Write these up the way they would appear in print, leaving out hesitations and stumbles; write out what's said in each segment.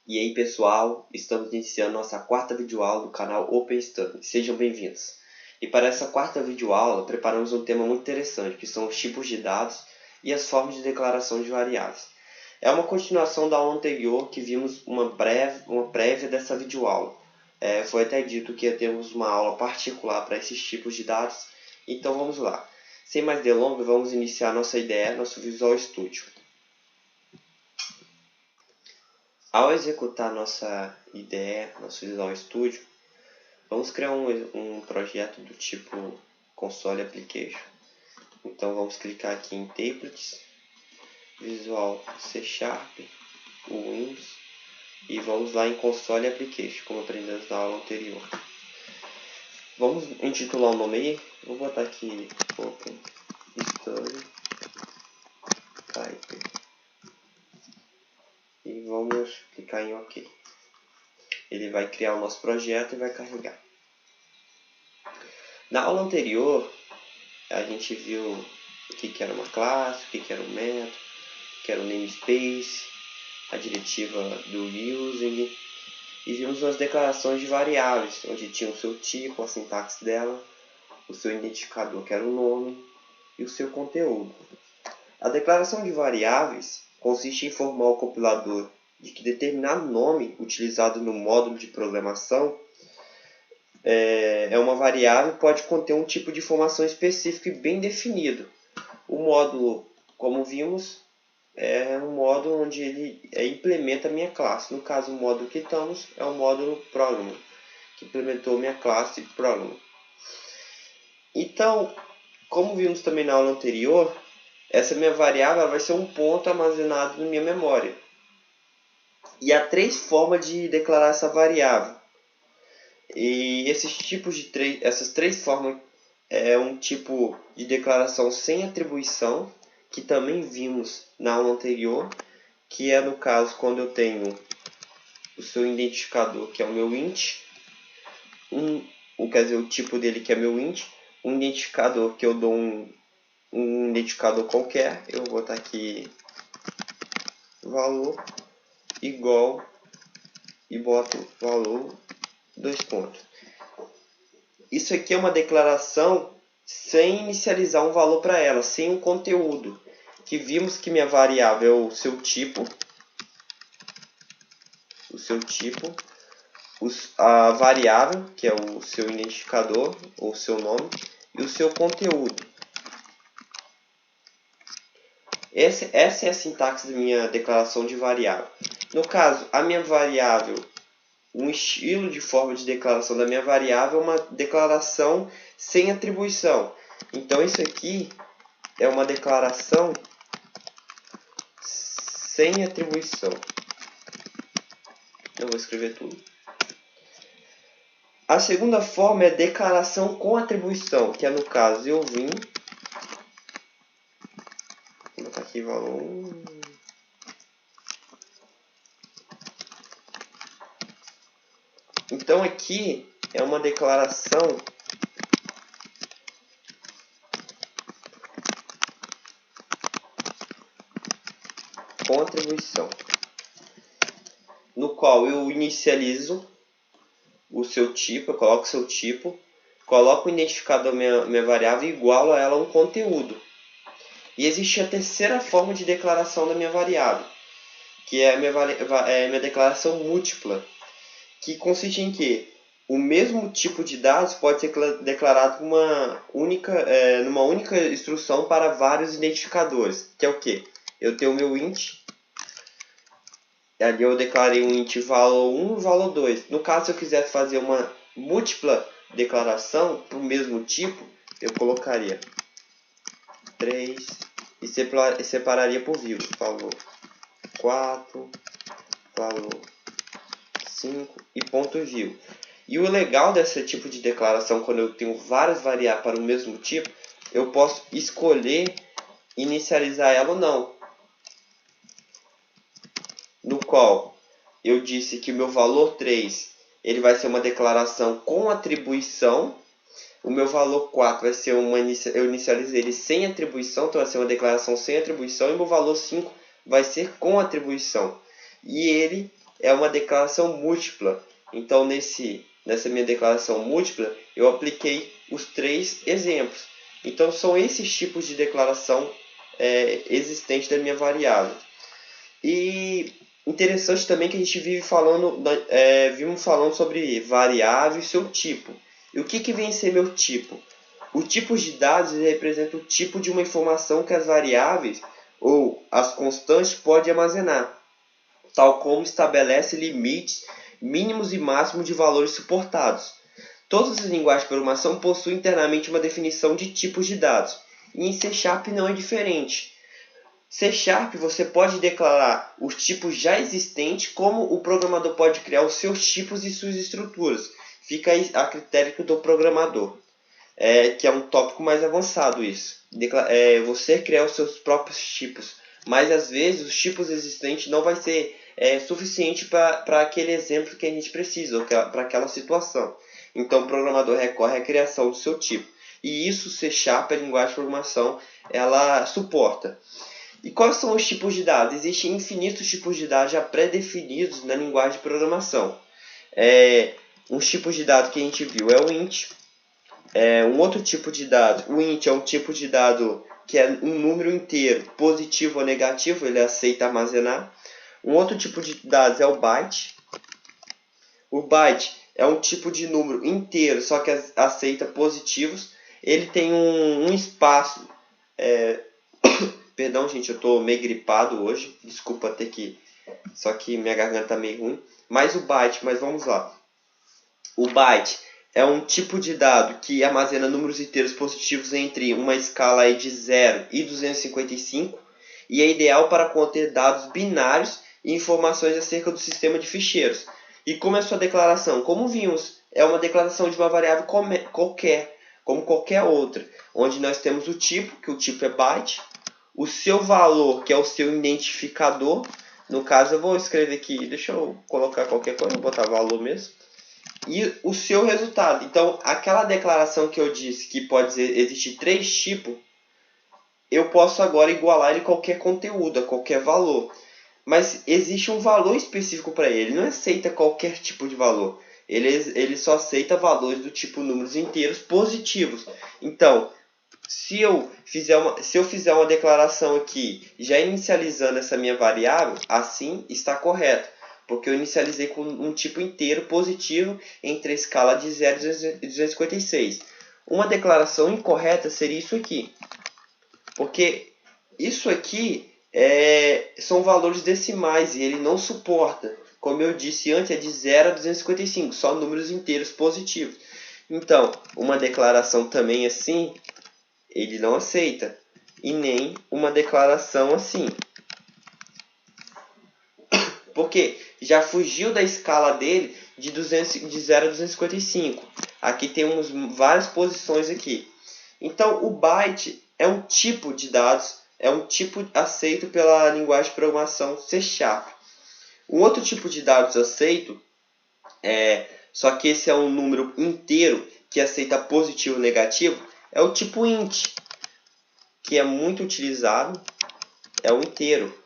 E aí pessoal, estamos iniciando nossa quarta videoaula do canal Open Study. Sejam bem-vindos. E para essa quarta videoaula, preparamos um tema muito interessante, que são os tipos de dados e as formas de declaração de variáveis. É uma continuação da aula anterior que vimos uma prévia dessa videoaula. Foi até dito que temos uma aula particular para esses tipos de dados, então vamos lá. Sem mais delongas, vamos iniciar nossa ideia, nosso Visual Studio. Ao executar nossa ideia, nosso Visual Studio, vamos criar um projeto do tipo Console Application. Então vamos clicar aqui em Templates, Visual C Sharp, Windows, e vamos lá em Console Application, como aprendemos na aula anterior. Vamos intitular o nome aí, vou botar aqui Open Study Type. E vamos clicar em OK. Ele vai criar o nosso projeto e vai carregar. Na aula anterior, a gente viu o que era uma classe, o que era um método, o que era um namespace, a diretiva do using, e vimos as declarações de variáveis, onde tinha o seu tipo, a sintaxe dela, o seu identificador, que era o nome, e o seu conteúdo. A declaração de variáveis consiste em informar o compilador de que determinado nome utilizado no módulo de programação é uma variável e pode conter um tipo de informação específico e bem definido. O módulo, como vimos, é um módulo onde ele implementa a minha classe. No caso, o módulo que estamos é o módulo Program, que implementou minha classe Program. Então, como vimos também na aula anterior, essa minha variável vai ser um ponto armazenado na minha memória. E há três formas de declarar essa variável. E essas três formas é um tipo de declaração sem atribuição, que também vimos na aula anterior, que é no caso quando eu tenho o seu identificador, que é o meu int, quer dizer, o tipo dele que é meu int, um identificador que eu dou um identificador qualquer, eu vou botar aqui valor igual e boto valor 2 pontos. Isso aqui é uma declaração sem inicializar um valor para ela, sem um conteúdo. Que vimos que minha variável é o seu tipo, a variável, que é o seu identificador ou seu nome, e o seu conteúdo. Essa é a sintaxe da minha declaração de variável. No caso, a minha variável, um estilo de forma de declaração da minha variável é uma declaração sem atribuição. Então, isso aqui é uma declaração sem atribuição. Eu vou escrever tudo. A segunda forma é declaração com atribuição, que é no caso eu vim, vou botar aqui valor 1. Então aqui é uma declaração com atribuição, no qual eu inicializo o seu tipo, eu coloco o seu tipo, coloco o identificador da minha variável e igualo a ela um conteúdo. E existe a terceira forma de declaração da minha variável, que é a minha declaração múltipla, que consiste em que o mesmo tipo de dados pode ser declarado numa única instrução para vários identificadores, que é o que? Eu tenho o meu int, ali eu declarei um int valor 1 e valor 2. No caso, se eu quiser fazer uma múltipla declaração para o mesmo tipo, eu colocaria 3 e separaria por vírgula, valor 4, valor 5 e ponto vírgula. E o legal desse tipo de declaração, quando eu tenho várias variáveis para o mesmo tipo, eu posso escolher inicializar ela ou não. No qual eu disse que o meu valor 3 ele vai ser uma declaração com atribuição. O meu valor 4 vai ser eu inicializei ele sem atribuição, então vai ser uma declaração sem atribuição. E o meu valor 5 vai ser com atribuição. E ele é uma declaração múltipla. Então, nessa minha declaração múltipla, eu apliquei os 3 exemplos. Então, são esses tipos de declaração existentes da minha variável. E interessante também que a gente vimos falando sobre variável e seu tipo. E o que vem a ser meu tipo? O tipo de dados representa o tipo de uma informação que as variáveis ou as constantes podem armazenar, tal como estabelece limites mínimos e máximos de valores suportados. Todas as linguagens de programação possuem internamente uma definição de tipos de dados, e em C# não é diferente. C# você pode declarar os tipos já existentes, como o programador pode criar os seus tipos e suas estruturas. Fica a critério do programador, que é um tópico mais avançado isso. Você criar os seus próprios tipos, mas às vezes os tipos existentes não vai ser suficiente para aquele exemplo que a gente precisa, ou para aquela situação. Então o programador recorre à criação do seu tipo. E isso C#, a linguagem de programação, ela suporta. E quais são os tipos de dados? Existem infinitos tipos de dados já pré-definidos na linguagem de programação. Um tipo de dado que a gente viu é o int. Um outro tipo de dado, o int é um tipo de dado que é um número inteiro, positivo ou negativo, ele aceita armazenar. Um outro tipo de dados é o byte. O byte é um tipo de número inteiro, só que aceita positivos. Ele tem um espaço... Perdão, gente, eu estou meio gripado hoje. Desculpa ter que... Só que minha garganta está meio ruim. Mas vamos lá. O byte é um tipo de dado que armazena números inteiros positivos entre uma escala aí de 0 e 255 e é ideal para conter dados binários e informações acerca do sistema de ficheiros. E como é a sua declaração? Como vimos, é uma declaração de uma variável qualquer, como qualquer outra, onde nós temos o tipo, que o tipo é byte, o seu valor, que é o seu identificador. No caso, eu vou escrever aqui, deixa eu colocar qualquer coisa, vou botar valor mesmo. E o seu resultado. Então, aquela declaração que eu disse que pode existir 3 tipos, eu posso agora igualar ele a qualquer conteúdo, a qualquer valor. Mas existe um valor específico para ele, ele não aceita qualquer tipo de valor. Ele só aceita valores do tipo números inteiros positivos. Então, se eu fizer uma declaração aqui, já inicializando essa minha variável, assim está correto. Porque eu inicializei com um tipo inteiro positivo entre a escala de 0 e 256. Uma declaração incorreta seria isso aqui. Porque isso aqui são valores decimais e ele não suporta. Como eu disse antes, é de 0 a 255, só números inteiros positivos. Então, uma declaração também assim, ele não aceita. E nem uma declaração assim. Porque já fugiu da escala dele de 0 a 255. Aqui temos várias posições aqui. Então, o byte é um tipo de dados, é um tipo aceito pela linguagem de programação C#. Um outro tipo de dados aceito, só que esse é um número inteiro que aceita positivo ou negativo, é o tipo int, que é muito utilizado, é o inteiro,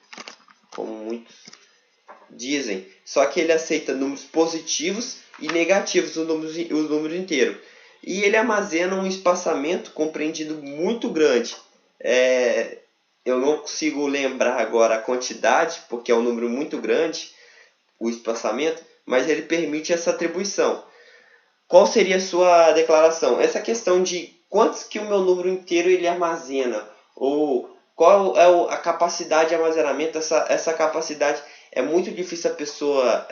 como muitos dizem. Só que ele aceita números positivos e negativos, o número inteiro. E ele armazena um espaçamento compreendido muito grande. Eu não consigo lembrar agora a quantidade, porque é um número muito grande, o espaçamento, mas ele permite essa atribuição. Qual seria a sua declaração? Essa questão de quantos que o meu número inteiro ele armazena, ou qual é a capacidade de armazenamento, essa capacidade é muito difícil a pessoa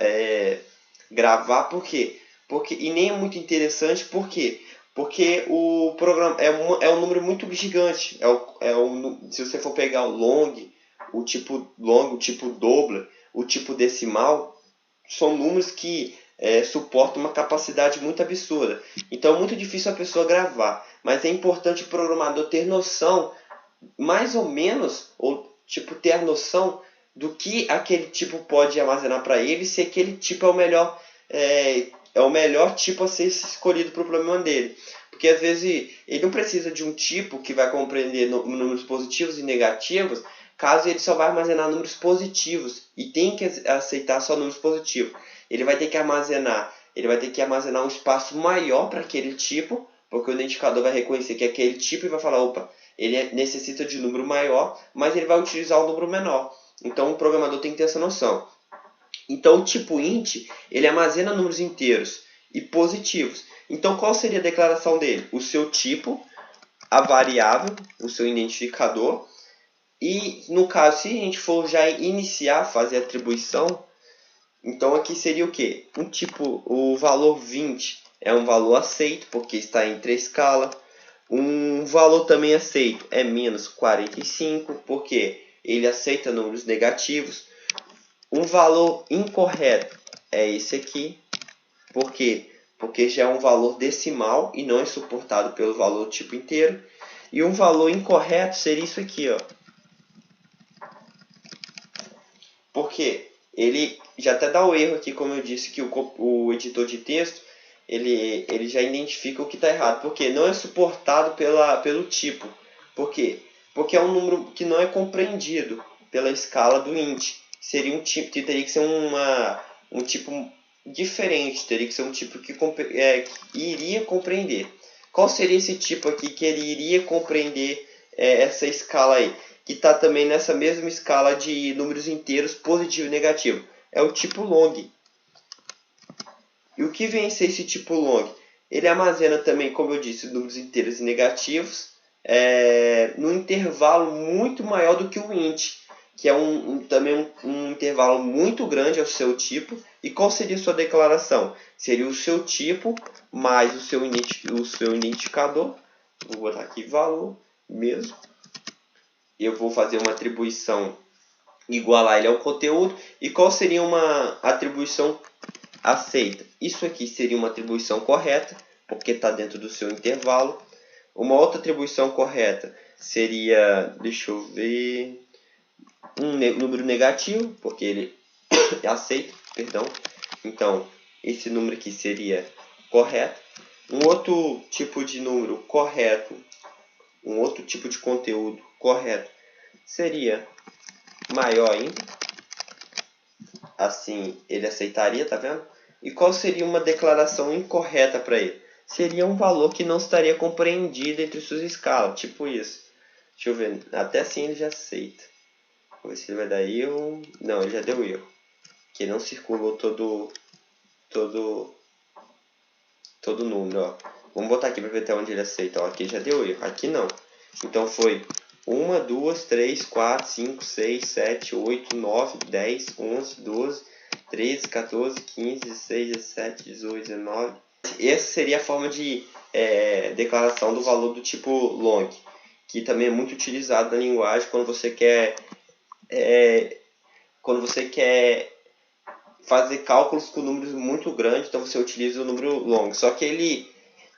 gravar. Por quê? E nem é muito interessante. Por quê? Porque o programa é um número muito gigante. Se você for pegar o long, o tipo Doppler, o tipo decimal, são números que suportam uma capacidade muito absurda. Então é muito difícil a pessoa gravar. Mas é importante o programador ter noção, mais ou menos, ou ter a noção do que aquele tipo pode armazenar para ele, se aquele tipo é o melhor tipo a ser escolhido para o problema dele. Porque às vezes ele não precisa de um tipo que vai compreender números positivos e negativos caso ele só vai armazenar números positivos e tem que aceitar só números positivos. Ele vai ter que armazenar um espaço maior para aquele tipo, porque o identificador vai reconhecer que é aquele tipo e vai falar, opa, ele necessita de um número maior, mas ele vai utilizar um número menor. Então o programador tem que ter essa noção. Então o tipo int, ele armazena números inteiros e positivos. Então qual seria a declaração dele? O seu tipo, a variável, o seu identificador. E no caso, se a gente for já iniciar, fazer a atribuição, então aqui seria o que? O valor 20 é um valor aceito, porque está entre a escala. Um valor também aceito é menos 45, porque ele aceita números negativos. Um valor incorreto é esse aqui. Por quê? Porque já é um valor decimal e não é suportado pelo valor tipo inteiro. E um valor incorreto seria isso aqui, ó. Porque ele já até dá o erro aqui, como eu disse, que o editor de texto ele já identifica o que está errado. Porque não é suportado pelo tipo. Por quê? Porque é um número que não é compreendido pela escala do int. Seria um tipo que teria que ser um tipo diferente, teria que ser um tipo que iria compreender. Qual seria esse tipo aqui que ele iria compreender essa escala aí? Que está também nessa mesma escala de números inteiros, positivo e negativo. É o tipo long. E o que vem a ser esse tipo long? Ele armazena também, como eu disse, números inteiros e negativos num intervalo muito maior do que o int, que é também um intervalo muito grande ao seu tipo. E qual seria a sua declaração? Seria o seu tipo mais o seu identificador. Vou botar aqui valor mesmo. Eu vou fazer uma atribuição igualar ele ao conteúdo. E qual seria uma atribuição aceita? Isso aqui seria uma atribuição correta, porque está dentro do seu intervalo. Uma outra atribuição correta seria, deixa eu ver, um número negativo, porque ele aceita, perdão. Então, esse número aqui seria correto. Um outro tipo de número correto, um outro tipo de conteúdo correto seria maior ainda. Assim, ele aceitaria, tá vendo? E qual seria uma declaração incorreta para ele? Seria um valor que não estaria compreendido entre suas escalas, tipo isso. Deixa eu ver, até assim ele já aceita. Vou ver se ele vai dar erro. Não, ele já deu erro. Que não circulou todo número, ó. Vamos botar aqui para ver até onde ele aceita. Ó, aqui já deu erro, aqui não. Então foi 1, 2, 3, 4, 5, 6, 7, 8, 9, 10, 11, 12, 13, 14, 15, 16, 17, 18, 19. Essa seria a forma de declaração do valor do tipo long, que também é muito utilizado na linguagem quando você quer fazer cálculos com números muito grandes, então você utiliza o número long. Só que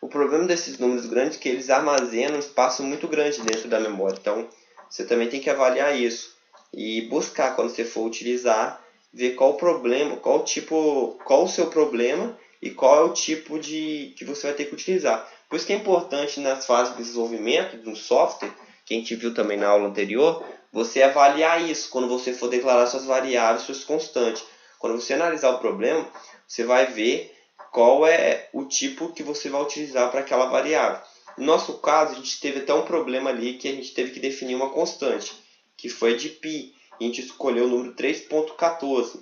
o problema desses números grandes é que eles armazenam um espaço muito grande dentro da memória. Então você também tem que avaliar isso e buscar, quando você for utilizar, ver qual o problema, qual o seu problema e qual é o tipo que você vai ter que utilizar. Por isso que é importante nas fases de desenvolvimento de um software, que a gente viu também na aula anterior, você avaliar isso quando você for declarar suas variáveis, suas constantes. Quando você analisar o problema, você vai ver qual é o tipo que você vai utilizar para aquela variável. No nosso caso, a gente teve até um problema ali que a gente teve que definir uma constante, que foi de π. A gente escolheu o número 3.14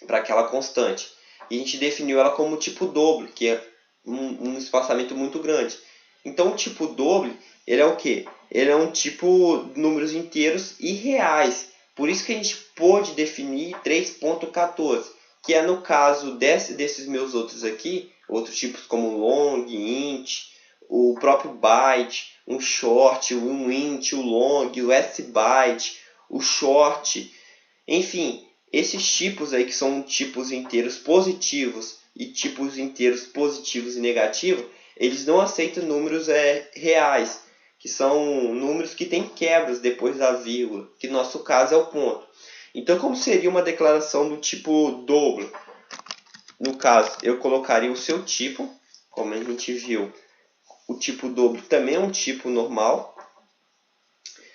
para aquela constante. E a gente definiu ela como tipo doble, que é um espaçamento muito grande. Então, o tipo doble, ele é o quê? Ele é um tipo de números inteiros e reais. Por isso que a gente pôde definir 3.14, que é no caso desses meus outros aqui, outros tipos como long, int, o próprio byte, um short, um int, o long, o sbyte, o short, enfim, esses tipos aí que são tipos inteiros positivos e tipos inteiros positivos e negativos, eles não aceitam números reais, que são números que têm quebras depois da vírgula, que no nosso caso é o ponto. Então, como seria uma declaração do tipo dobro? No caso, eu colocaria o seu tipo, como a gente viu, o tipo dobro também é um tipo normal,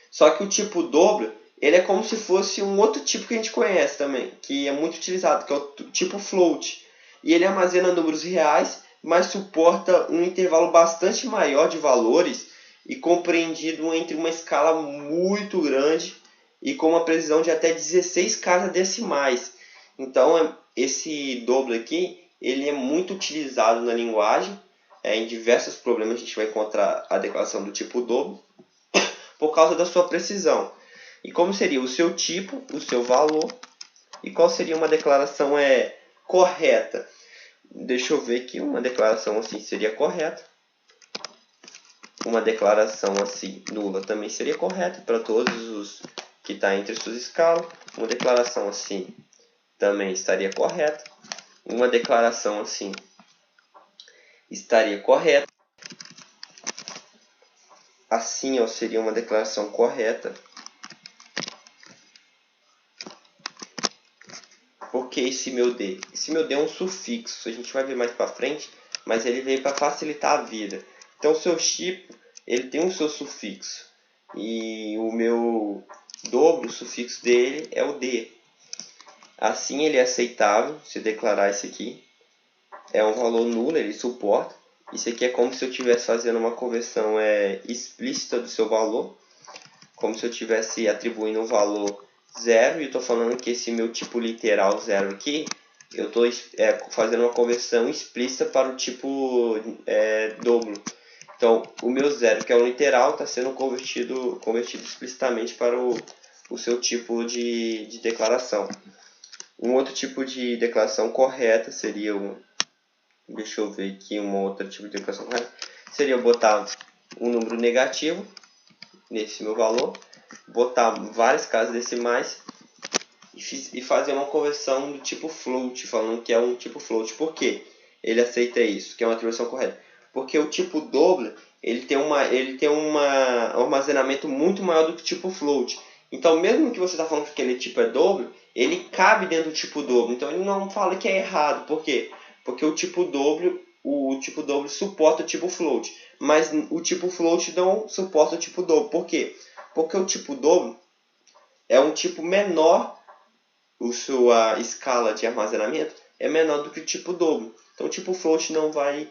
só que o tipo dobro ele é como se fosse um outro tipo que a gente conhece também, que é muito utilizado, que é o tipo float. E ele armazena números reais, mas suporta um intervalo bastante maior de valores e compreendido entre uma escala muito grande e com uma precisão de até 16 casas decimais. Então, esse dobro aqui, ele é muito utilizado na linguagem. Em diversos problemas a gente vai encontrar a declaração do tipo dobro por causa da sua precisão. E como seria o seu tipo, o seu valor, e qual seria uma declaração correta? Deixa eu ver aqui, uma declaração assim seria correta. Uma declaração assim nula também seria correta para todos os que estão entre suas escalas. Uma declaração assim também estaria correta. Uma declaração assim estaria correta. Assim, ó, seria uma declaração correta. Porque esse meu D? Esse meu D é um sufixo, a gente vai ver mais para frente, mas ele veio para facilitar a vida. Então, o seu tipo, ele tem o seu sufixo. E o meu dobro, o sufixo dele é o D. Assim, ele é aceitável, se declarar isso aqui. É um valor nulo, ele suporta. Isso aqui é como se eu estivesse fazendo uma conversão explícita do seu valor. Como se eu estivesse atribuindo um valor 0 e eu estou falando que esse meu tipo literal 0 aqui, eu estou fazendo uma conversão explícita para o tipo dobro. Então, o meu 0, que é o literal, está sendo convertido explicitamente para o seu tipo de declaração. Um outro tipo de declaração correta seria deixa eu ver aqui um outro tipo de declaração correta. Seria botar um número negativo nesse meu valor, botar várias casas decimais e fazer uma conversão do tipo float, falando que é um tipo float. Por quê? Ele aceita isso, que é uma atribuição correta. Porque o tipo dobro, ele tem um armazenamento muito maior do que o tipo float. Então, mesmo que você está falando que aquele tipo é dobro, ele cabe dentro do tipo dobro. Então, ele não fala que é errado. Por quê? Porque o tipo dobro suporta o tipo float. Mas o tipo float não suporta o tipo dobro. Por quê? Porque o tipo dobro é um tipo menor, sua escala de armazenamento é menor do que o tipo dobro. Então o tipo float não vai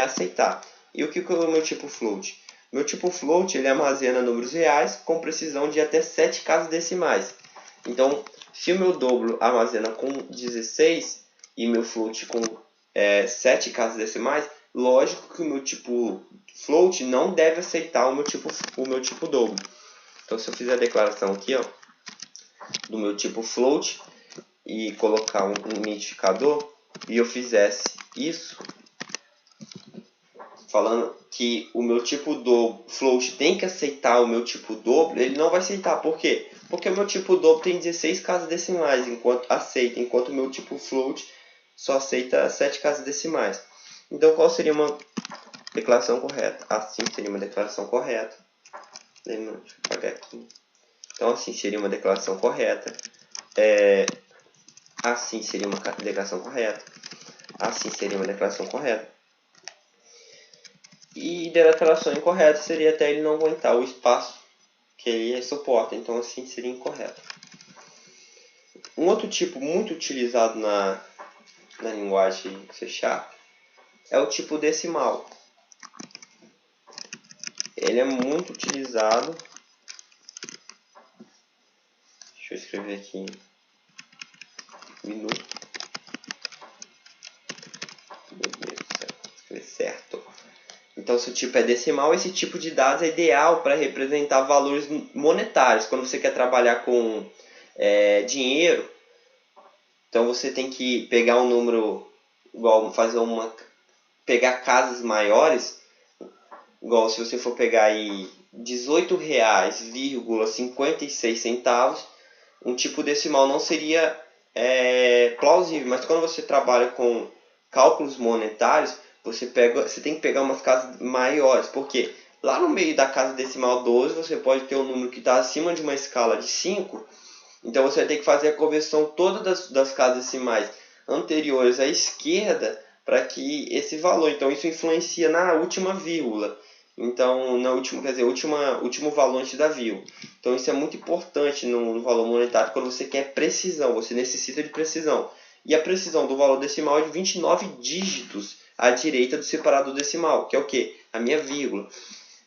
aceitar. E o que é o meu tipo float? Meu tipo float ele armazena números reais com precisão de até 7 casas decimais. Então, se o meu dobro armazena com 16 e meu float com 7 casas decimais, lógico que o meu tipo float não deve aceitar o meu tipo dobro. Então, se eu fizer a declaração aqui, ó, do meu tipo float e colocar um identificador e eu fizesse isso, falando que o meu tipo do float tem que aceitar o meu tipo dobro, ele não vai aceitar. Por quê? Porque o meu tipo dobro tem 16 casas decimais, enquanto o meu tipo float só aceita 7 casas decimais. Então, qual seria uma declaração correta? Assim seria uma declaração correta. Deixa eu apagar aqui. Então, assim seria uma declaração correta. Assim seria uma declaração correta. Assim seria uma declaração correta. E declaração incorreta seria até ele não aguentar o espaço que ele suporta. Então, assim seria incorreto. Um outro tipo muito utilizado na linguagem C# é o tipo decimal. Ele é muito utilizado. Deixa eu escrever aqui. Minuto. Meu Deus do céu. Escrever certo. Então, se o tipo é decimal, esse tipo de dados é ideal para representar valores monetários. Quando você quer trabalhar com dinheiro, então você tem que pegar um número, igual pegar casas maiores, igual se você for pegar aí R$18,56, um tipo decimal não seria plausível. Mas quando você trabalha com cálculos monetários, você tem que pegar umas casas maiores. Por quê? Lá no meio da casa decimal 12, você pode ter um número que está acima de uma escala de 5. Então você vai ter que fazer a conversão toda das casas decimais anteriores à esquerda para que esse valor. Então isso influencia na última vírgula. Então, na última, quer dizer, último valor antes da vírgula. Então, isso é muito importante no valor monetário quando você quer precisão, você necessita de precisão. E a precisão do valor decimal é de 29 dígitos à direita do separador decimal, que é o quê? A minha vírgula.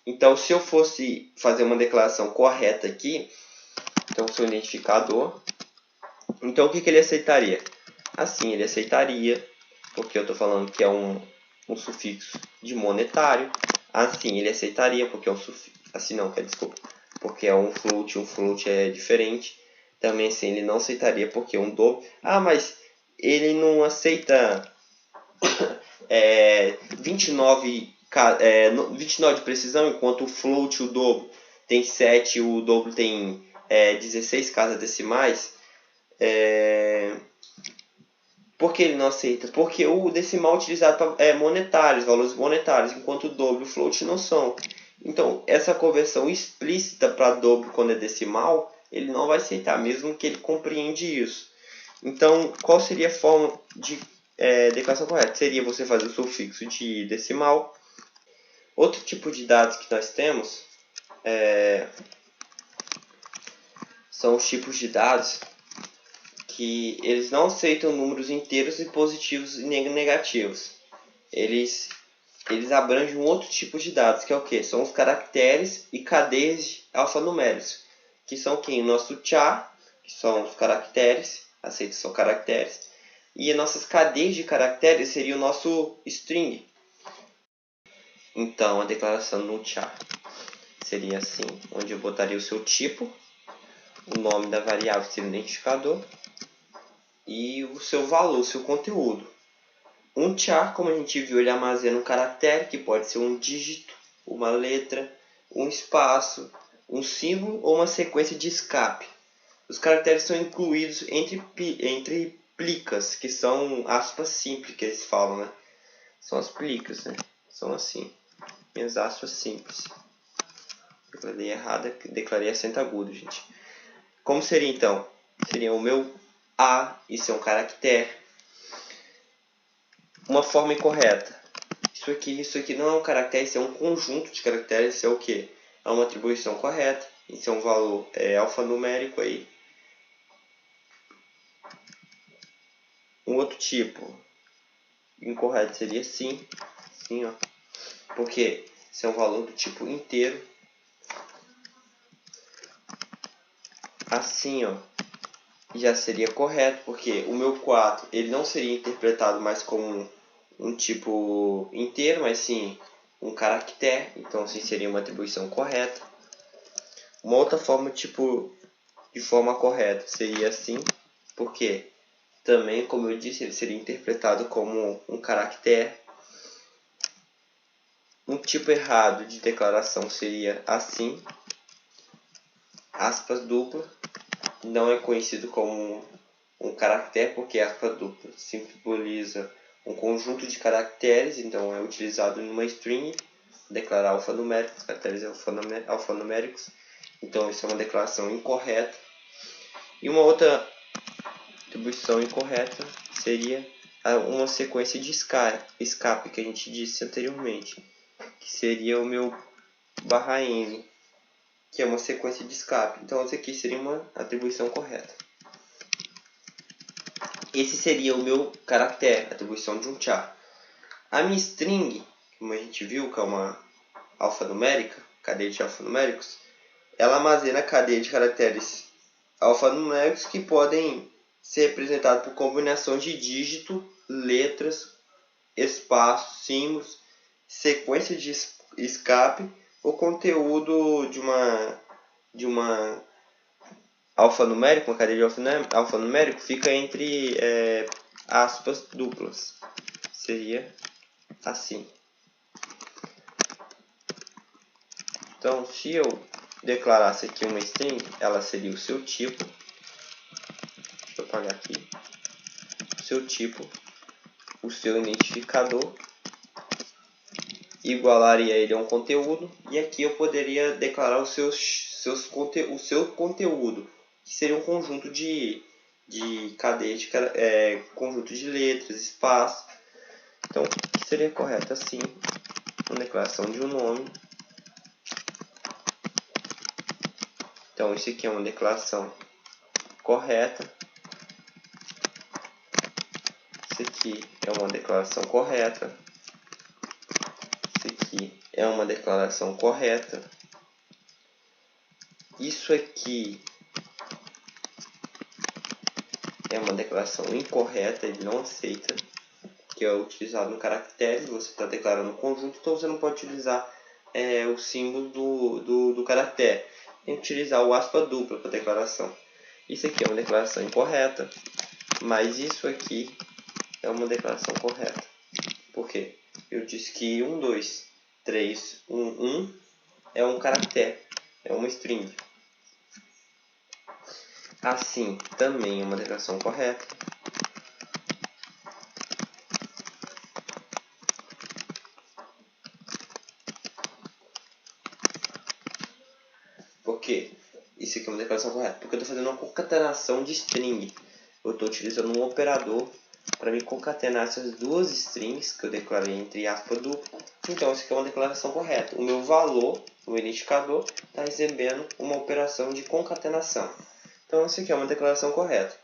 Então, se eu fosse fazer uma declaração correta aqui, então, seu identificador, então o que ele aceitaria? Assim, ele aceitaria, porque eu estou falando que é um sufixo de monetário. Assim, ele aceitaria, porque é um sufixo. Assim não, desculpa. Porque é um float é diferente. Também assim, ele não aceitaria, porque é um dobro. Ah, mas ele não aceita 29 de precisão, enquanto o float, o dobro, tem 7, o dobro tem 16 casas decimais. Por que ele não aceita? Porque o decimal é utilizado para monetários, valores monetários, enquanto o dobro e o float não são. Então, essa conversão explícita para dobro quando é decimal, ele não vai aceitar, mesmo que ele compreende isso. Então, qual seria a forma de declaração correta? Seria você fazer o sufixo de decimal. Outro tipo de dados que nós temos são os tipos de dados que eles não aceitam números inteiros e positivos e negativos. Eles abrangem um outro tipo de dados, que é o que? São os caracteres e cadeias alfanuméricos, que são quem? O nosso char, que são os caracteres, aceitos são caracteres, e as nossas cadeias de caracteres seria o nosso string. Então, a declaração no char seria assim, onde eu botaria o seu tipo, o nome da variável que seria o identificador, e o seu valor, o seu conteúdo. Um char, como a gente viu, ele armazena um caractere, que pode ser um dígito, uma letra, um espaço, um símbolo ou uma sequência de escape. Os caracteres são incluídos entre plicas, que são aspas simples, que eles falam, né? São as plicas, né? São assim, minhas aspas simples. Declarei errada, declarei acento agudo, gente. Como seria então? Seria o meu A, isso é um caractere. Uma forma incorreta. Isso aqui não é um caractere, isso é um conjunto de caracteres. Isso é o que? É uma atribuição correta. Isso é um valor alfanumérico aí. Um outro tipo incorreto seria sim, ó, porque isso é um valor do tipo inteiro. Assim, ó, já seria correto, porque o meu 4 ele não seria interpretado mais como um tipo inteiro, mas sim um caractere. Então, assim, seria uma atribuição correta. Uma outra forma, tipo, de forma correta, seria assim, porque também, como eu disse, ele seria interpretado como um caractere. Um tipo errado de declaração seria assim, aspas dupla. Não é conhecido como um caractere, porque aspas dupla simboliza um conjunto de caracteres, então é utilizado numa string, declarar alfanuméricos, caracteres alfanuméricos. Então isso é uma declaração incorreta. E uma outra atribuição incorreta seria uma sequência de escape que a gente disse anteriormente, que seria o meu /n, que é uma sequência de escape. Então isso aqui seria uma atribuição correta. Esse seria o meu caractere, atribuição de um char. A minha string, como a gente viu, que é uma alfanumérica, cadeia de alfanuméricos, ela armazena a cadeia de caracteres alfanuméricos que podem ser representados por combinações de dígito, letras, espaços, símbolos, sequência de escape ou conteúdo de uma alfanumérico, uma cadeia de alfanumérico, fica entre aspas duplas. Seria assim. Então, se eu declarasse aqui uma string, ela seria o seu tipo. Deixa eu apagar aqui. O seu tipo, o seu identificador, igualaria ele a um conteúdo, e aqui eu poderia declarar o seu conteúdo, que seria um conjunto de cadeias, conjunto de letras, espaço. Então, seria correto assim, uma declaração de um nome, Então isso aqui é uma declaração correta. Isso aqui é uma declaração correta. Isso aqui é uma declaração correta. Isso aqui é uma declaração incorreta, ele não aceita, que é utilizado no caractere. Você está declarando um conjunto, então você não pode utilizar o símbolo do caractere. Tem que utilizar o aspa dupla para declaração. Isso aqui é uma declaração incorreta, mas isso aqui é uma declaração correta. Por quê? Eu disse que 1, 2, 3, 1, 1 é um caractere, é uma string. Assim, também é uma declaração correta. Por quê? Isso aqui é uma declaração correta. Porque eu estou fazendo uma concatenação de string. Eu estou utilizando um operador para me concatenar essas duas strings que eu declarei entre aspas dupla. Então, isso aqui é uma declaração correta. O meu valor, o identificador, está recebendo uma operação de concatenação. Então, isso aqui é uma declaração correta.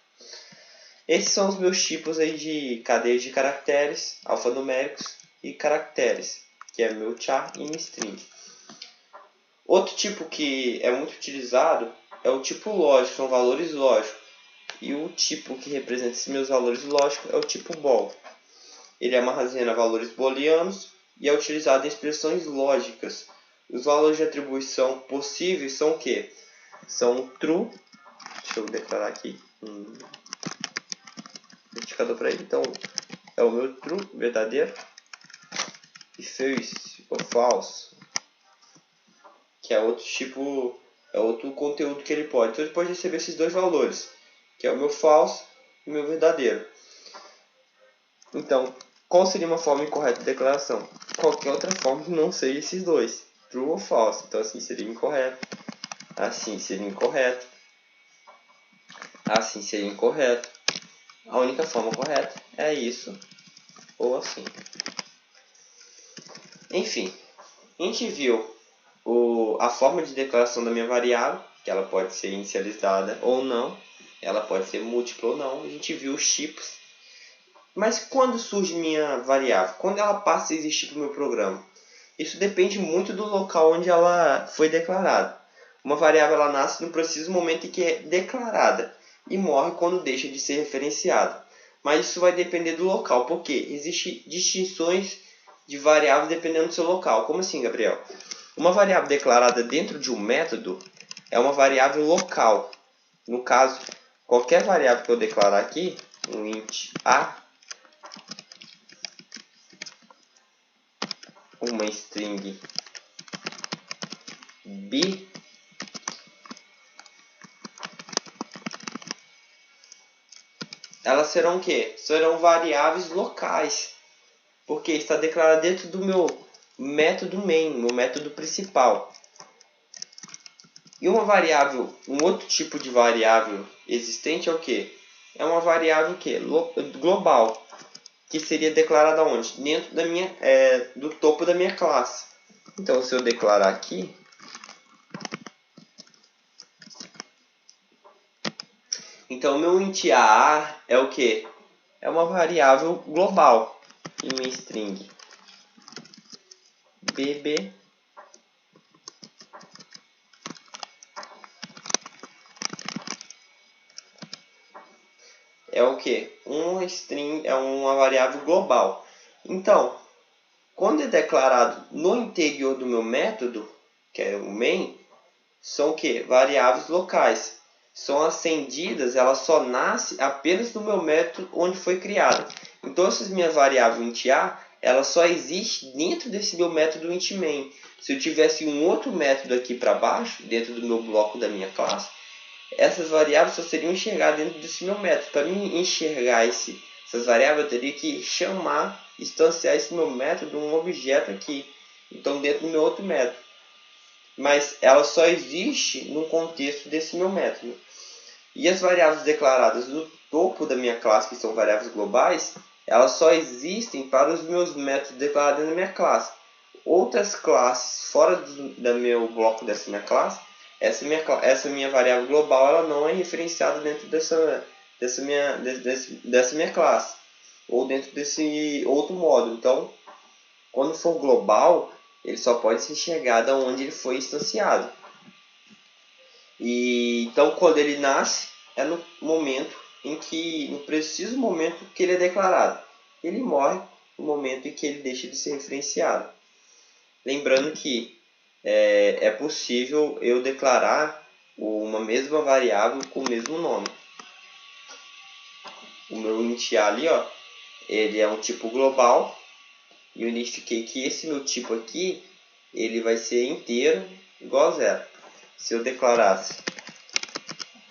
Esses são os meus tipos aí de cadeias de caracteres, alfanuméricos e caracteres, que é meu char e minha string. Outro tipo que é muito utilizado é o tipo lógico, são valores lógicos. E o tipo que representa esses meus valores lógicos é o tipo bool. Ele armazena valores booleanos e é utilizado em expressões lógicas. Os valores de atribuição possíveis são o quê? São true. Deixa eu declarar aqui um indicador para ele. Então, é o meu true, verdadeiro, e false ou false, que é outro tipo, é outro conteúdo que ele pode. Então, ele pode receber esses dois valores, que é o meu false e o meu verdadeiro. Então, qual seria uma forma incorreta de declaração? Qualquer outra forma que não seja esses dois, true ou false. Então, assim seria incorreto, assim seria incorreto, assim seria incorreto. A única forma correta é isso ou assim. Enfim, a gente viu a forma de declaração da minha variável, que ela pode ser inicializada ou não, ela pode ser múltipla ou não. A gente viu os tipos. Mas quando surge minha variável? Quando ela passa a existir para o meu programa? Isso depende muito do local onde ela foi declarada. Uma variável ela nasce no preciso momento em que é declarada e morre quando deixa de ser referenciada. Mas isso vai depender do local, porque existem distinções de variáveis dependendo do seu local. Como assim, Gabriel? Uma variável declarada dentro de um método é uma variável local. No caso, qualquer variável que eu declarar aqui, um int a, uma string b, elas serão o quê? Serão variáveis locais, porque está declarado dentro do meu método main, meu método principal. E uma variável, um outro tipo de variável existente é o quê? É uma variável que? Global, que seria declarada onde? Dentro da minha, do topo da minha classe. Então, se eu declarar aqui, então meu int a é o que? É uma variável global em minha string bb é o que? Uma string é uma variável global. Então, quando é declarado no interior do meu método, que é o main, são o que? Variáveis locais. São acendidas, ela só nasce apenas no meu método onde foi criada. Então, essas minhas variáveis int a, ela só existe dentro desse meu método int main. Se eu tivesse um outro método aqui para baixo, dentro do meu bloco da minha classe, essas variáveis só seriam enxergadas dentro desse meu método. Para mim enxergar essas variáveis, eu teria que chamar, instanciar esse meu método um objeto aqui. Então, dentro do meu outro método. Mas ela só existe no contexto desse meu método. E as variáveis declaradas no topo da minha classe, que são variáveis globais, elas só existem para os meus métodos declarados na minha classe. Outras classes fora do meu bloco dessa minha classe, essa minha variável global ela não é referenciada dentro dessa minha classe, ou dentro desse outro módulo. Então, quando for global, ele só pode ser enxergado onde ele foi instanciado. E então, quando ele nasce, é no preciso momento que ele é declarado. Ele morre no momento em que ele deixa de ser referenciado. Lembrando que é possível eu declarar uma mesma variável com o mesmo nome. O meu int A ali, ó, ele é um tipo global, e eu identifiquei que esse meu tipo aqui, ele vai ser inteiro igual a zero. Se eu declarasse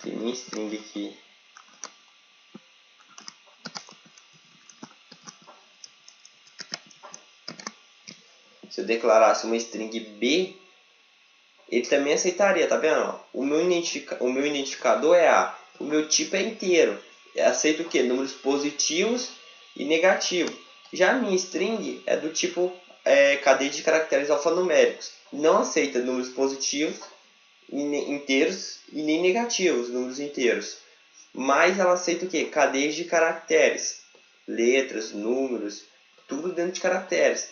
que minha string aqui se eu declarasse uma string B, ele também aceitaria, tá vendo? O meu identificador é A, o meu tipo é inteiro. Aceita o que? Números positivos e negativos. Já a minha string é do tipo cadeia de caracteres alfanuméricos. Não aceita números positivos inteiros e nem negativos, números inteiros. Mas ela aceita o que? Cadeias de caracteres. Letras, números, tudo dentro de caracteres.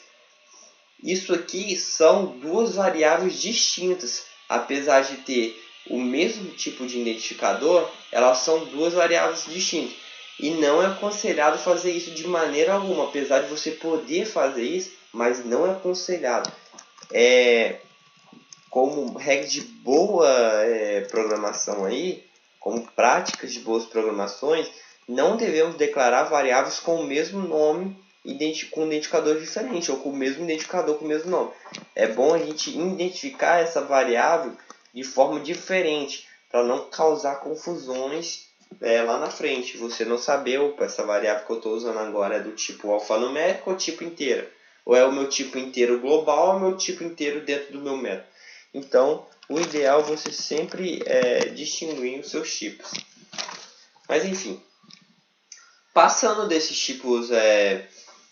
Isso aqui são duas variáveis distintas. Apesar de ter o mesmo tipo de identificador, elas são duas variáveis distintas. E não é aconselhado fazer isso de maneira alguma. Apesar de você poder fazer isso, mas não é aconselhado. Como regra de boa programação aí, como práticas de boas programações, não devemos declarar variáveis com o mesmo nome com identificador diferente, ou com o mesmo identificador com o mesmo nome. É bom a gente identificar essa variável de forma diferente, para não causar confusões lá na frente. Você não saber, opa, essa variável que eu estou usando agora é do tipo alfanumérico ou tipo inteiro? Ou é o meu tipo inteiro global ou é o meu tipo inteiro dentro do meu método? Então, o ideal é você sempre distinguir os seus tipos. Mas enfim, passando desses tipos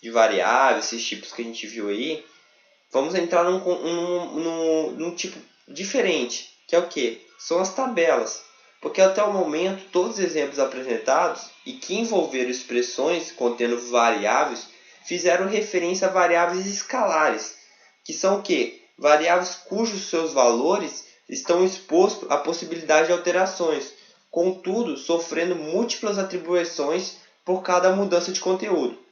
de variáveis, esses tipos que a gente viu aí, vamos entrar num tipo diferente, que é o que? São as tabelas. Porque até o momento, todos os exemplos apresentados e que envolveram expressões contendo variáveis, fizeram referência a variáveis escalares, que são o que? Variáveis cujos seus valores estão expostos à possibilidade de alterações, contudo, sofrendo múltiplas atribuições por cada mudança de conteúdo.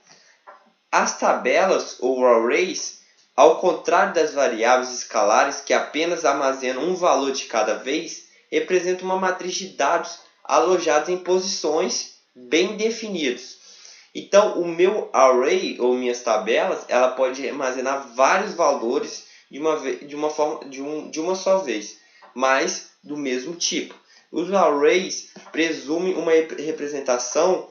As tabelas ou arrays, ao contrário das variáveis escalares que apenas armazenam um valor de cada vez, representam uma matriz de dados alojados em posições bem definidas. Então, o meu array ou minhas tabelas, ela pode armazenar vários valores de uma só vez, mas do mesmo tipo. Os arrays presumem uma representação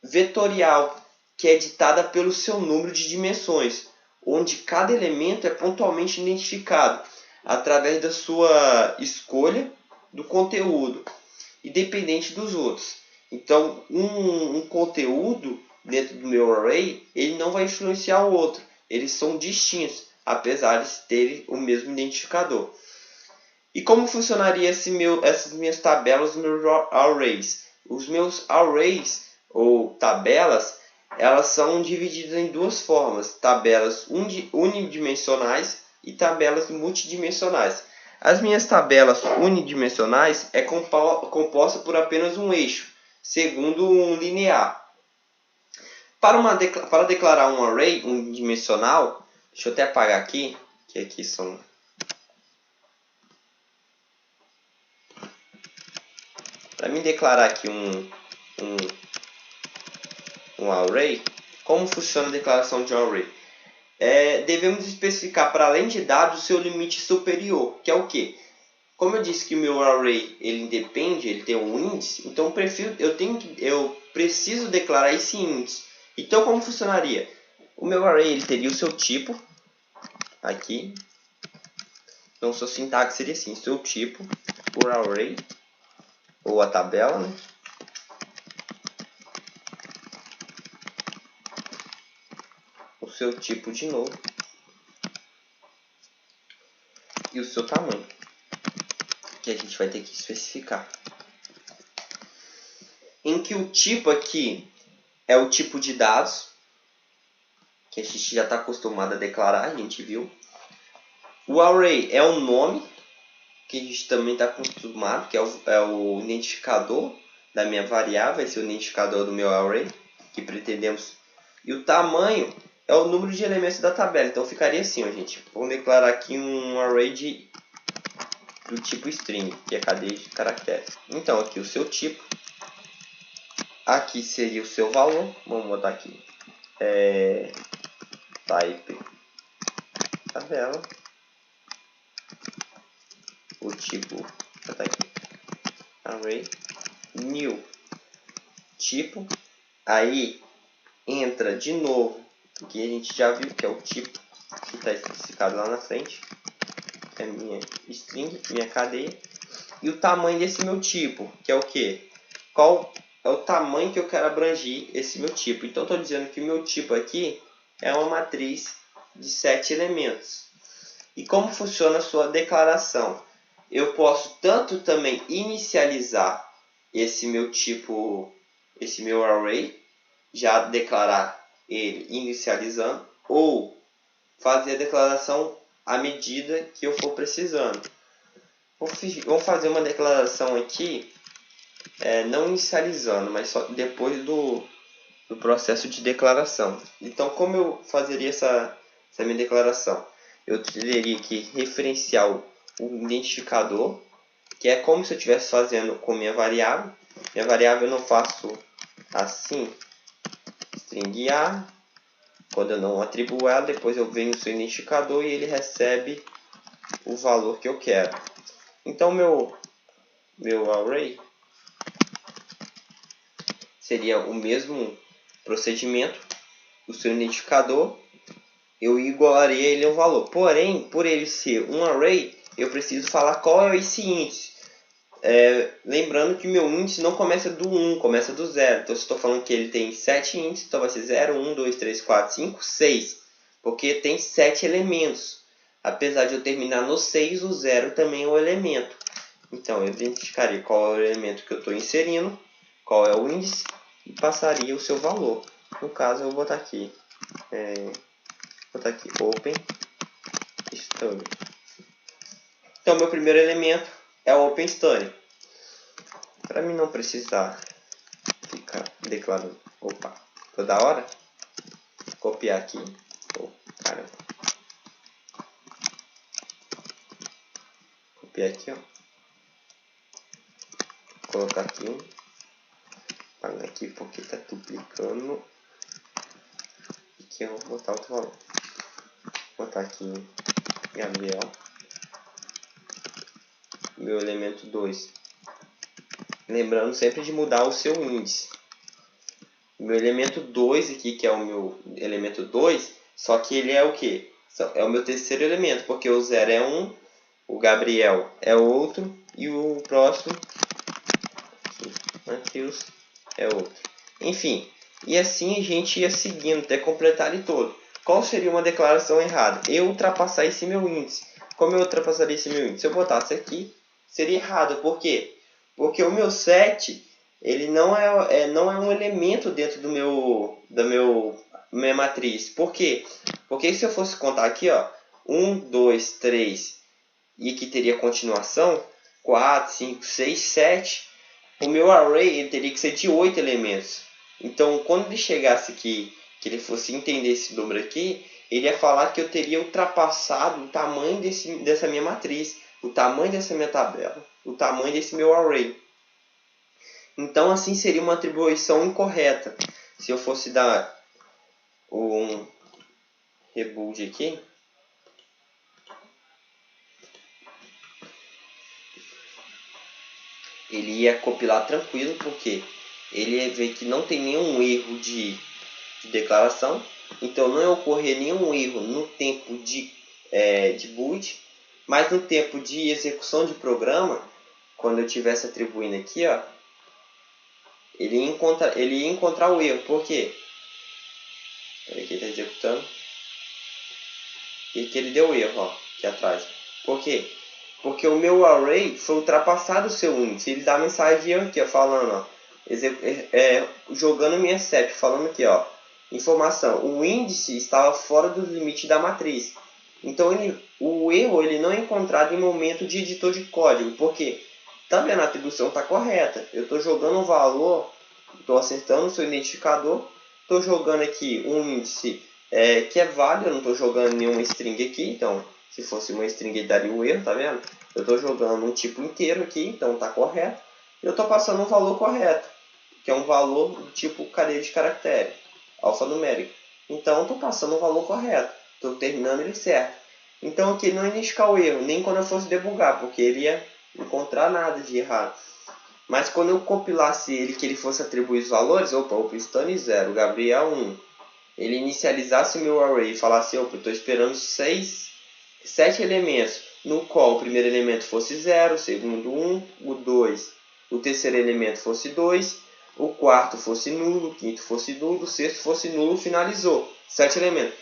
vetorial, que é ditada pelo seu número de dimensões, onde cada elemento é pontualmente identificado através da sua escolha do conteúdo, independente dos outros. Então, um conteúdo dentro do meu array, ele não vai influenciar o outro. Eles são distintos, apesar de terem o mesmo identificador. E como funcionaria essas minhas tabelas, os meus arrays? Os meus arrays, ou tabelas, elas são divididas em duas formas: tabelas unidimensionais e tabelas multidimensionais. As minhas tabelas unidimensionais é composta por apenas um eixo, segundo um linear. Para declarar um array unidimensional, deixa eu até apagar aqui, que aqui são... Para mim declarar aqui um array, como funciona a declaração de array? Devemos especificar, para além de dados, o seu limite superior, que é o quê? Como eu disse que o meu array ele independe, ele tem um índice, então eu preciso declarar esse índice. Então, como funcionaria? O meu array ele teria o seu tipo, aqui. Então, sua sintaxe seria assim: seu tipo por array, ou a tabela, né? O seu tipo de novo e o seu tamanho. que a gente vai ter que especificar. Em que o tipo aqui é o tipo de dados, que a gente já está acostumado a declarar, a gente viu. O array é o nome, que a gente também está acostumado, que é o identificador da minha variável, esse é o identificador do meu array, que pretendemos. E o tamanho é o número de elementos da tabela. Então ficaria assim, ó, gente. Vamos declarar aqui um array do tipo string, que é cadeia de caracteres. Então aqui o seu tipo. Aqui seria o seu valor. Vamos botar aqui. Type tabela. O tipo. Vou botar aqui. Array. New. Tipo. Aí entra de novo o que a gente já viu, que é o tipo que está especificado lá na frente, que é minha string, minha cadeia, e o tamanho desse meu tipo, que é o que? Qual é o tamanho que eu quero abranger esse meu tipo? Então estou dizendo que o meu tipo aqui é uma matriz de 7 elementos. E como funciona a sua declaração? Eu posso tanto também inicializar esse meu tipo, esse meu array, já declarar ele inicializando, ou fazer a declaração à medida que eu for precisando. Vamos fazer uma declaração aqui, não inicializando, mas só depois do processo de declaração. Então, como eu fazeria essa minha declaração? Eu teria que referenciar o identificador, que é como se eu estivesse fazendo com minha variável. Minha variável eu não faço assim, string A, quando eu não atribuo ela, depois eu venho o seu identificador e ele recebe o valor que eu quero. Então meu array seria o mesmo procedimento, o seu identificador, eu igualaria ele ao valor. Porém, por ele ser um array, eu preciso falar qual é esse índice. Lembrando que meu índice não começa do 1, começa do 0. Então, se estou falando que ele tem 7 índices, então vai ser 0, 1, 2, 3, 4, 5, 6. Porque tem 7 elementos. Apesar de eu terminar no 6, o 0 também é um elemento. Então, eu identificaria qual é o elemento que eu estou inserindo, qual é o índice, e passaria o seu valor. No caso, eu vou botar aqui, open string. Então, meu primeiro elemento é o open string. Para mim não precisar ficar declarando, toda hora, copiar aqui, caramba, copiar aqui, ó, colocar aqui apagar aqui porque está duplicando, aqui eu vou botar outro valor, vou botar aqui Gabriel, meu elemento 2, lembrando sempre de mudar o seu índice. Meu elemento 2 aqui, que é o meu elemento 2, só que ele é o que? É o meu terceiro elemento, porque o 0 é 1, o Gabriel é outro e o próximo, Matheus, é outro. Enfim, e assim a gente ia seguindo até completar ele todo. Qual seria uma declaração errada? Eu ultrapassar esse meu índice. Como eu ultrapassaria esse meu índice? Se eu botasse aqui, seria errado. Por quê? Porque o meu 7... ele não é um elemento dentro minha matriz. Por quê? Porque se eu fosse contar aqui, ó, 1, 2, 3, e que teria continuação, 4, 5, 6, 7, o meu array ele teria que ser de 8 elementos. Então, quando ele chegasse aqui, que ele fosse entender esse número aqui, ele ia falar que eu teria ultrapassado o tamanho dessa minha matriz, o tamanho dessa minha tabela, o tamanho desse meu array. Então, assim seria uma atribuição incorreta. Se eu fosse dar um rebuild aqui, ele ia compilar tranquilo, porque ele ia ver que não tem nenhum erro de declaração. Então, não ia ocorrer nenhum erro no tempo de boot, mas no tempo de execução de programa, quando eu estivesse atribuindo aqui, ó, ele ia encontrar o erro. Por quê? Peraí que ele está executando. E que ele deu erro, ó, aqui atrás. Por quê? Porque o meu array foi ultrapassado o seu índice. Ele dá mensagem aqui, ó, falando, ó, jogando minha except, falando aqui, ó, informação, o índice estava fora do limite da matriz. Então o erro ele não é encontrado em momento de editor de código, porque tá vendo, a atribuição está correta. Eu estou jogando um valor, estou acertando o seu identificador, estou jogando aqui um índice que é válido, eu não estou jogando nenhuma string aqui, então se fosse uma string ele daria um erro, tá vendo? Eu estou jogando um tipo inteiro aqui, então está correto. Eu estou passando um valor correto, que é um valor do tipo cadeia de caractere, alfanumérico. Então estou passando o valor correto, estou terminando ele certo. Então aqui não ia indicar o erro, nem quando eu fosse debugar, porque ele ia encontrar nada de errado. Mas quando eu compilasse ele, que ele fosse atribuir os valores, opa, OpenStone 0, Gabriel 1, ele inicializasse o meu array e falasse, opa, eu estou esperando 7 elementos, no qual o primeiro elemento fosse 0, o segundo 1, o 2, o terceiro elemento fosse 2, o quarto fosse nulo, o quinto fosse nulo, o sexto fosse nulo, finalizou. 7 elementos.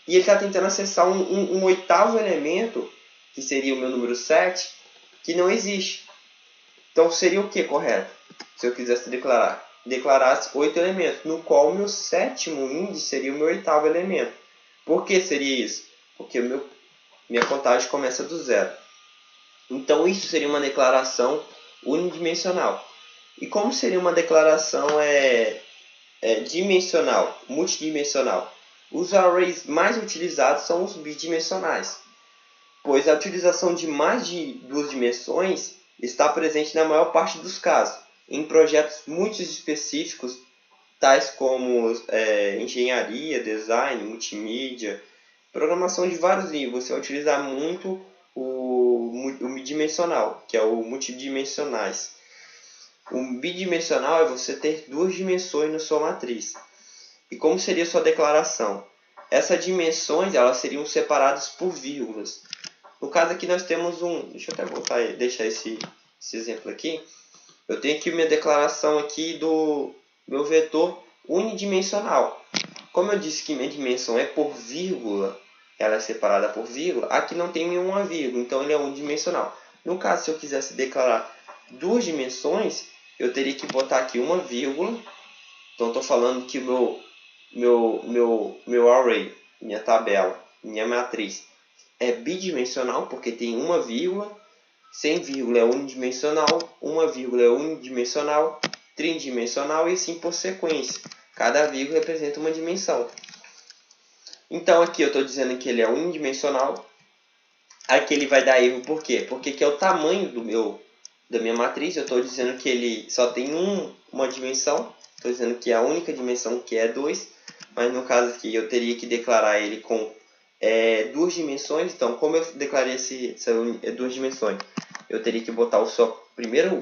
E ele está tentando acessar um oitavo elemento, que seria o meu número 7, que não existe. Então seria o que correto? Se eu quisesse declarar? Declarasse 8 elementos, no qual o meu sétimo índice seria o meu oitavo elemento. Por que seria isso? Porque minha contagem começa do zero. Então isso seria uma declaração unidimensional. E como seria uma declaração dimensional, multidimensional? Os arrays mais utilizados são os bidimensionais, pois a utilização de mais de duas dimensões está presente na maior parte dos casos, em projetos muito específicos, tais como engenharia, design, multimídia, programação de vários níveis. Você vai utilizar muito o bidimensional, que é o multidimensionais. O bidimensional é você ter duas dimensões na sua matriz. E como seria a sua declaração? Essas dimensões elas seriam separadas por vírgulas. No caso aqui nós temos deixa eu até voltar e deixar esse exemplo aqui. Eu tenho aqui minha declaração aqui do meu vetor unidimensional. Como eu disse que minha dimensão é por vírgula, ela é separada por vírgula, aqui não tem nenhuma vírgula, então ele é unidimensional. No caso, se eu quisesse declarar duas dimensões, eu teria que botar aqui uma vírgula. Então estou falando que o meu array, minha tabela, minha matriz, é bidimensional, porque tem uma vírgula, sem vírgula é unidimensional, uma vírgula é unidimensional, tridimensional e assim por sequência. Cada vírgula representa uma dimensão. Então aqui eu estou dizendo que ele é unidimensional. Aqui ele vai dar erro por quê? Porque aqui é o tamanho da minha matriz. Eu estou dizendo que ele só tem uma dimensão. Estou dizendo que a única dimensão que é 2. Mas no caso aqui eu teria que declarar ele com duas dimensões. Então como eu declarei essa duas dimensões? Eu teria que botar o seu primeiro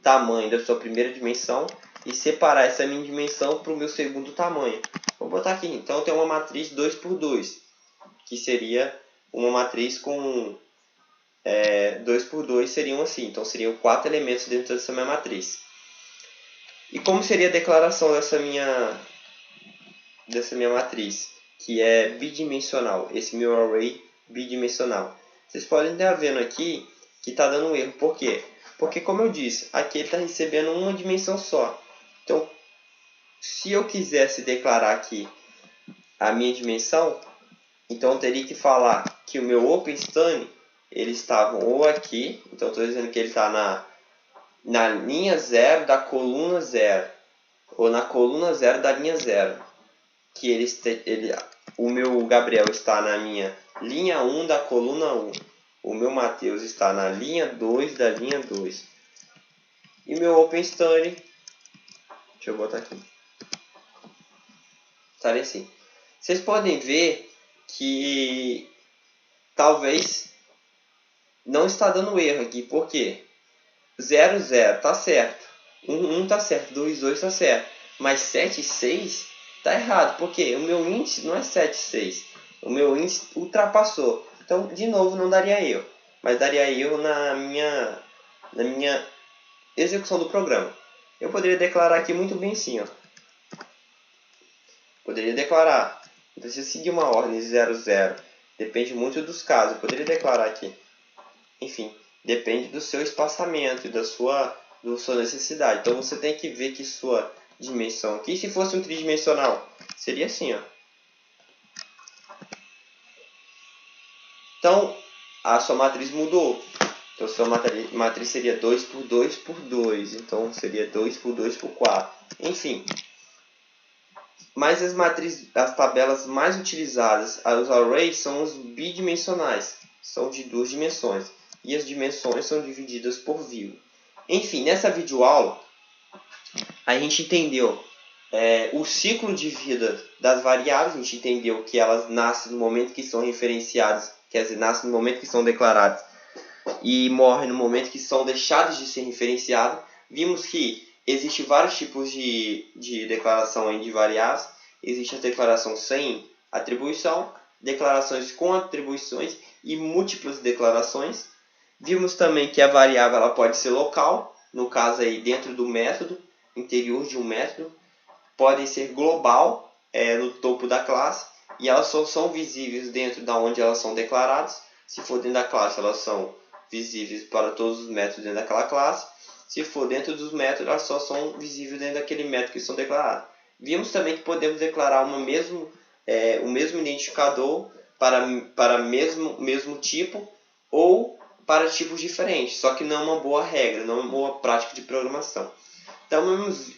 tamanho da sua primeira dimensão e separar essa minha dimensão para o meu segundo tamanho. Vou botar aqui, então eu tenho uma matriz 2 por 2, que seria uma matriz com 2 por 2 seriam assim, então seriam 4 elementos dentro dessa minha matriz. E como seria a declaração dessa minha matriz, que é bidimensional, esse meu array bidimensional? Vocês podem estar vendo aqui que está dando um erro, por quê? Porque, como eu disse, aqui ele está recebendo uma dimensão só. Então, se eu quisesse declarar aqui a minha dimensão, então eu teria que falar que o meu OpenStone, eles estavam ou aqui, então estou dizendo que ele está na linha 0 da coluna 0, ou na coluna 0 da linha 0. Que o meu Gabriel está na minha linha 1 da coluna 1. O meu Matheus está na linha 2 da linha 2. E meu OpenStone, deixa eu botar aqui, está assim. Vocês podem ver que talvez não está dando erro aqui. Por quê? 0, 0 está certo. 1 está certo. 2, 2 está certo. Mas 7, 6 está errado. Por quê? O meu índice não é 7, 6. O meu índice ultrapassou. Então, de novo, não daria erro. Mas daria erro na minha execução do programa. Eu poderia declarar aqui muito bem assim, ó. Poderia declarar. Não precisa seguir uma ordem 0, 0. Depende muito dos casos. Eu poderia declarar aqui. enfim, depende do seu espaçamento e da sua necessidade. Então você tem que ver que sua dimensão aqui, se fosse um tridimensional, seria assim, ó. Então a sua matriz mudou. Então sua matriz seria 2 por 2 por 2. Então seria 2 por 2 por 4. Enfim. Mas as tabelas mais utilizadas, os arrays, são os bidimensionais. São de 2 dimensões. E as dimensões são divididas por vírgula. Enfim, nessa videoaula, a gente entendeu o ciclo de vida das variáveis. A gente entendeu que elas nascem no momento que são referenciadas, quer dizer, nascem no momento que são declaradas, e morrem no momento que são deixadas de ser referenciadas. Vimos que existem vários tipos de declaração de variáveis. Existe a declaração sem atribuição, declarações com atribuições e múltiplas declarações. Vimos também que a variável ela pode ser local, no caso aí dentro do método, interior de um método. Pode ser global, no topo da classe, e elas só são visíveis dentro da onde elas são declaradas. Se for dentro da classe, elas são visíveis para todos os métodos dentro daquela classe. Se for dentro dos métodos, elas só são visíveis dentro daquele método que são declarados. Vimos também que podemos declarar o mesmo identificador para mesmo tipo ou para tipos diferentes, só que não é uma boa regra, não é uma boa prática de programação.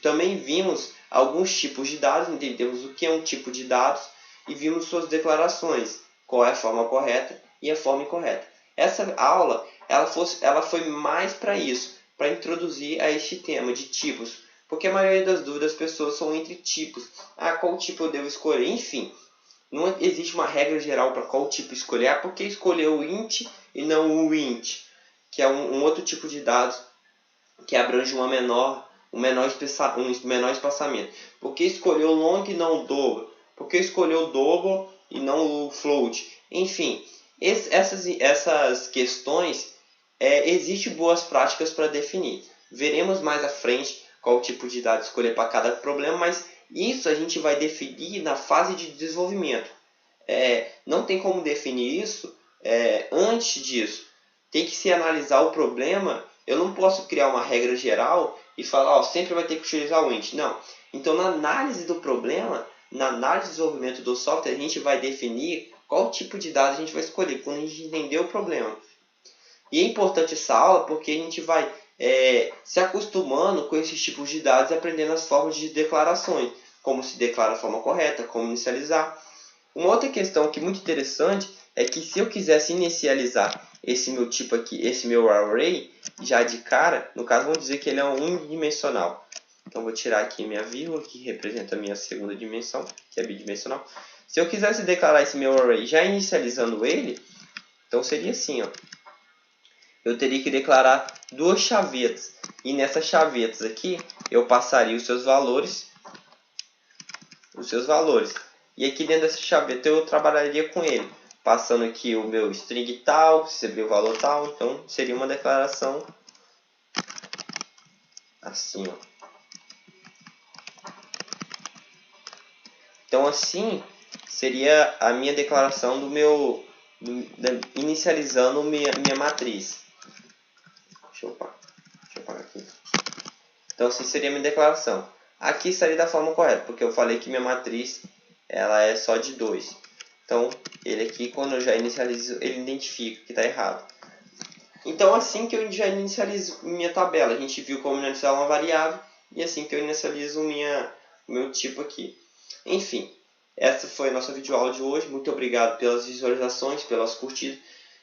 Também vimos alguns tipos de dados, entendemos o que é um tipo de dados e vimos suas declarações, qual é a forma correta e a forma incorreta. Essa aula ela foi mais para isso, para introduzir a este tema de tipos, porque a maioria das dúvidas das pessoas são entre tipos. Qual tipo eu devo escolher? Enfim, não existe uma regra geral para qual tipo escolher. Por que escolher o int e não o int, que é um outro tipo de dados que abrange um menor espaçamento? Por que escolher o long e não o double? Por que escolher o double e não o float? Enfim, essas questões existem boas práticas para definir. Veremos mais à frente qual tipo de dado escolher para cada problema, mas isso a gente vai definir na fase de desenvolvimento. Não tem como definir isso antes disso. Tem que se analisar o problema. Eu não posso criar uma regra geral e falar, sempre vai ter que utilizar o int. Não. Então, na análise do problema, na análise de desenvolvimento do software, a gente vai definir qual tipo de dado a gente vai escolher quando a gente entender o problema. E é importante essa aula porque a gente vai se acostumando com esses tipos de dados e aprendendo as formas de declarações, como se declara a forma correta, como inicializar. Uma outra questão que é muito interessante é que se eu quisesse inicializar esse meu tipo aqui, esse meu array, já de cara, no caso vamos dizer que ele é unidimensional. Então vou tirar aqui minha vírgula, que representa a minha segunda dimensão, que é bidimensional. Se eu quisesse declarar esse meu array já inicializando ele, então seria assim, ó. Eu teria que declarar duas chavetas. E nessas chavetas aqui, eu passaria os seus valores. E aqui dentro dessa chaveta eu trabalharia com ele. Passando aqui o meu string tal, receber o valor tal. Então seria uma declaração assim, ó. Então assim seria a minha declaração inicializando minha matriz. Deixa eu apagar aqui. Então assim seria a minha declaração. Aqui estaria da forma correta, porque eu falei que minha matriz ela é só de 2. Então ele aqui, quando eu já inicializo, ele identifica que está errado. Então assim que eu já inicializo minha tabela, a gente viu como inicializar uma variável, e assim que eu inicializo o meu tipo aqui. Enfim, essa foi a nossa videoaula de hoje. Muito obrigado pelas visualizações, pelas curtidas.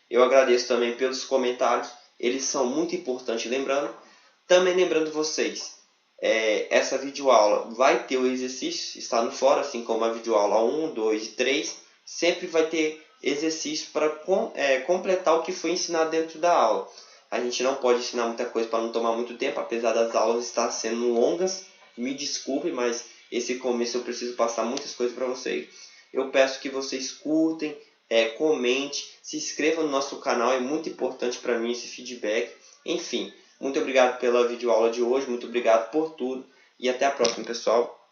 Eu agradeço também pelos comentários, eles são muito importantes. Também lembrando vocês, essa videoaula vai ter o exercício, está no fórum, assim como a videoaula 1, 2 e 3. Sempre vai ter exercício para completar o que foi ensinado dentro da aula. A gente não pode ensinar muita coisa para não tomar muito tempo, apesar das aulas estar sendo longas. Me desculpe, mas esse começo eu preciso passar muitas coisas para vocês. Eu peço que vocês curtem, comente, se inscrevam no nosso canal, é muito importante para mim esse feedback. Enfim, muito obrigado pela videoaula de hoje, muito obrigado por tudo e até a próxima, pessoal.